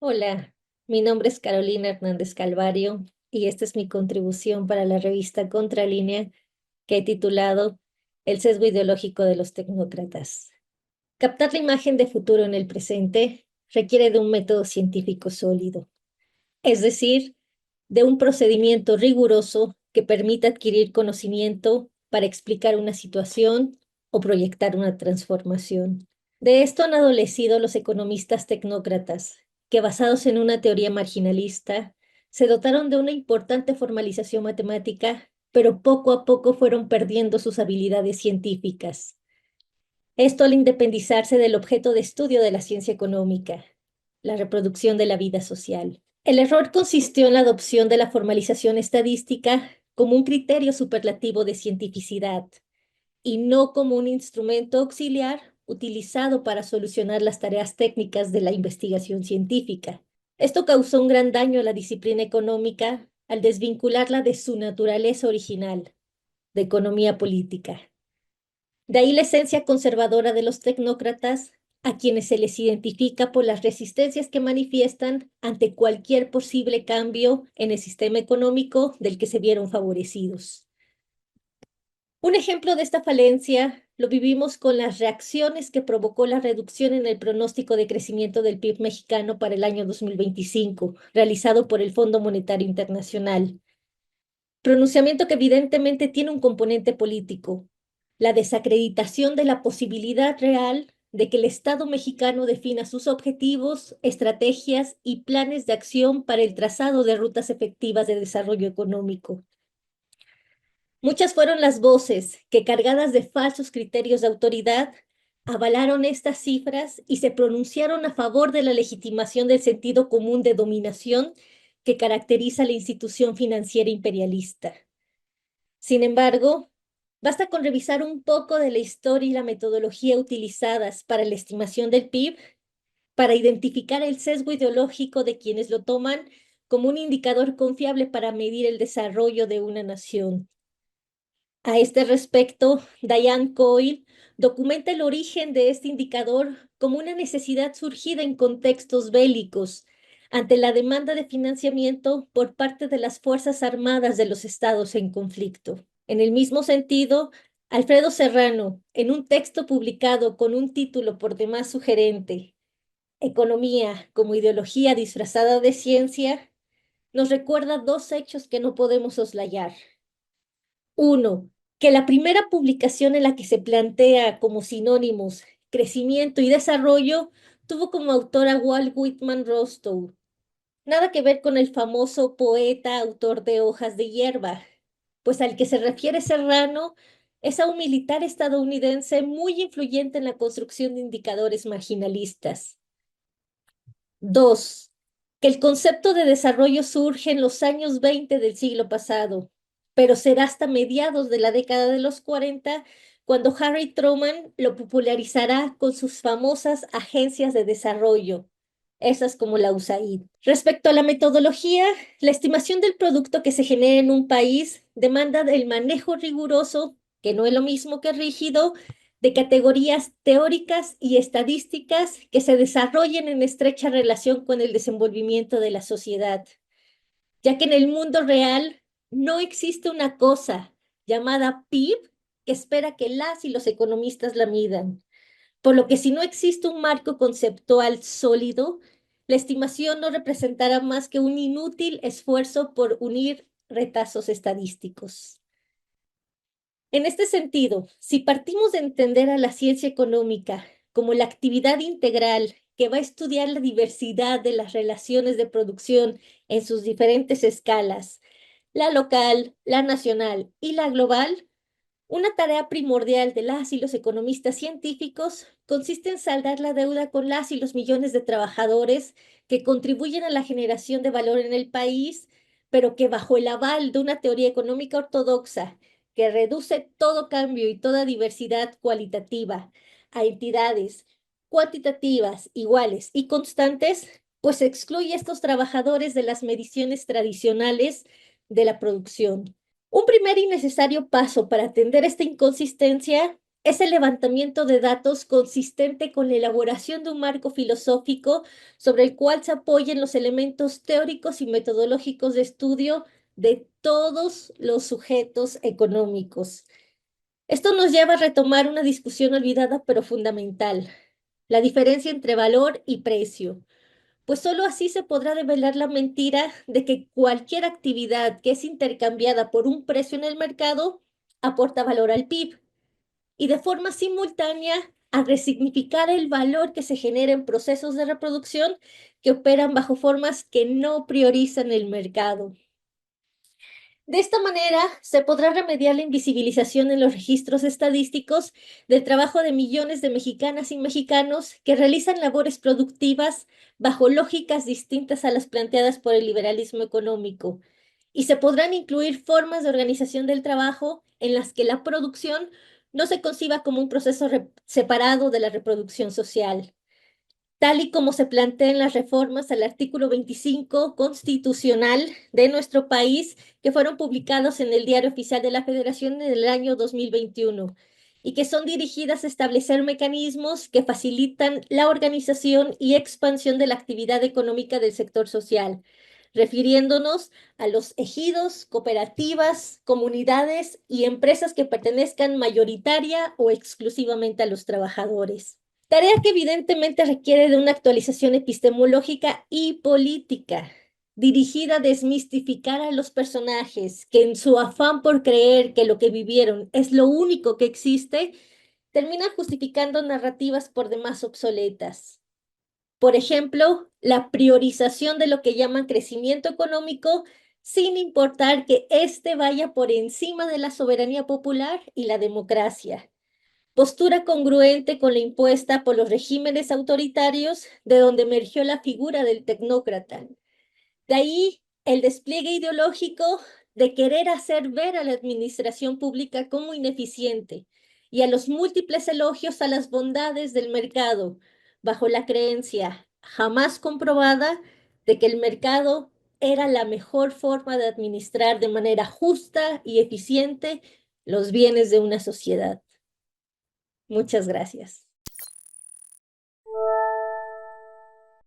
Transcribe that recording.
Hola, mi nombre es Carolina Hernández Calvario y esta es mi contribución para la revista Contralínea que he titulado El sesgo ideológico de los tecnócratas. Captar la imagen de futuro en el presente requiere de un método científico sólido, es decir, de un procedimiento riguroso que permita adquirir conocimiento para explicar una situación o proyectar una transformación. De esto han adolecido los economistas tecnócratas, que basados en una teoría marginalista, se dotaron de una importante formalización matemática, pero poco a poco fueron perdiendo sus habilidades científicas. Esto al independizarse del objeto de estudio de la ciencia económica, la reproducción de la vida social. El error consistió en la adopción de la formalización estadística como un criterio superlativo de cientificidad y no como un instrumento auxiliar utilizado para solucionar las tareas técnicas de la investigación científica. Esto causó un gran daño a la disciplina económica al desvincularla de su naturaleza original, de economía política. De ahí la esencia conservadora de los tecnócratas, a quienes se les identifica por las resistencias que manifiestan ante cualquier posible cambio en el sistema económico del que se vieron favorecidos. Un ejemplo de esta falencia lo vivimos con las reacciones que provocó la reducción en el pronóstico de crecimiento del PIB mexicano para el año 2025, realizado por el Fondo Monetario Internacional. Pronunciamiento que evidentemente tiene un componente político, la desacreditación de la posibilidad real de que el Estado mexicano defina sus objetivos, estrategias y planes de acción para el trazado de rutas efectivas de desarrollo económico. Muchas fueron las voces que, cargadas de falsos criterios de autoridad, avalaron estas cifras y se pronunciaron a favor de la legitimación del sentido común de dominación que caracteriza a la institución financiera imperialista. Sin embargo, basta con revisar un poco de la historia y la metodología utilizadas para la estimación del PIB para identificar el sesgo ideológico de quienes lo toman como un indicador confiable para medir el desarrollo de una nación. A este respecto, Diane Coyle documenta el origen de este indicador como una necesidad surgida en contextos bélicos ante la demanda de financiamiento por parte de las Fuerzas Armadas de los estados en conflicto. En el mismo sentido, Alfredo Serrano, en un texto publicado con un título por demás sugerente, Economía como ideología disfrazada de ciencia, nos recuerda dos hechos que no podemos soslayar. Uno, que la primera publicación en la que se plantea como sinónimos crecimiento y desarrollo tuvo como autor a Walt Whitman Rostow. Nada que ver con el famoso poeta autor de Hojas de Hierba, pues al que se refiere Serrano es a un militar estadounidense muy influyente en la construcción de indicadores marginalistas. Dos, que el concepto de desarrollo surge en los años 20 del siglo pasado, pero será hasta mediados de la década de los 40 cuando Harry Truman lo popularizará con sus famosas agencias de desarrollo, esas como la USAID. Respecto a la metodología, la estimación del producto que se genera en un país demanda del manejo riguroso, que no es lo mismo que rígido, de categorías teóricas y estadísticas que se desarrollen en estrecha relación con el desenvolvimiento de la sociedad, ya que en el mundo real no existe una cosa llamada PIB que espera que las y los economistas la midan, por lo que si no existe un marco conceptual sólido, la estimación no representará más que un inútil esfuerzo por unir retazos estadísticos. En este sentido, si partimos de entender a la ciencia económica como la actividad integral que va a estudiar la diversidad de las relaciones de producción en sus diferentes escalas, la local, la nacional y la global, una tarea primordial de las y los economistas científicos consiste en saldar la deuda con las y los millones de trabajadores que contribuyen a la generación de valor en el país, pero que bajo el aval de una teoría económica ortodoxa que reduce todo cambio y toda diversidad cualitativa a entidades cuantitativas, iguales y constantes, pues excluye a estos trabajadores de las mediciones tradicionales de la producción. Un primer y necesario paso para atender esta inconsistencia es el levantamiento de datos consistente con la elaboración de un marco filosófico sobre el cual se apoyen los elementos teóricos y metodológicos de estudio de todos los sujetos económicos. Esto nos lleva a retomar una discusión olvidada pero fundamental, la diferencia entre valor y precio, pues solo así se podrá develar la mentira de que cualquier actividad que es intercambiada por un precio en el mercado aporta valor al PIB y de forma simultánea a resignificar el valor que se genera en procesos de reproducción que operan bajo formas que no priorizan el mercado. De esta manera, se podrá remediar la invisibilización en los registros estadísticos del trabajo de millones de mexicanas y mexicanos que realizan labores productivas bajo lógicas distintas a las planteadas por el liberalismo económico, y se podrán incluir formas de organización del trabajo en las que la producción no se conciba como un proceso separado de la reproducción social, tal y como se plantea en las reformas al artículo 25 constitucional de nuestro país, que fueron publicados en el Diario Oficial de la Federación en el año 2021 y que son dirigidas a establecer mecanismos que facilitan la organización y expansión de la actividad económica del sector social, refiriéndonos a los ejidos, cooperativas, comunidades y empresas que pertenezcan mayoritaria o exclusivamente a los trabajadores. Tarea que evidentemente requiere de una actualización epistemológica y política, dirigida a desmistificar a los personajes que en su afán por creer que lo que vivieron es lo único que existe, terminan justificando narrativas por demás obsoletas. Por ejemplo, la priorización de lo que llaman crecimiento económico sin importar que éste vaya por encima de la soberanía popular y la democracia, postura congruente con la impuesta por los regímenes autoritarios de donde emergió la figura del tecnócrata. De ahí el despliegue ideológico de querer hacer ver a la administración pública como ineficiente y a los múltiples elogios a las bondades del mercado, bajo la creencia jamás comprobada de que el mercado era la mejor forma de administrar de manera justa y eficiente los bienes de una sociedad. Muchas gracias.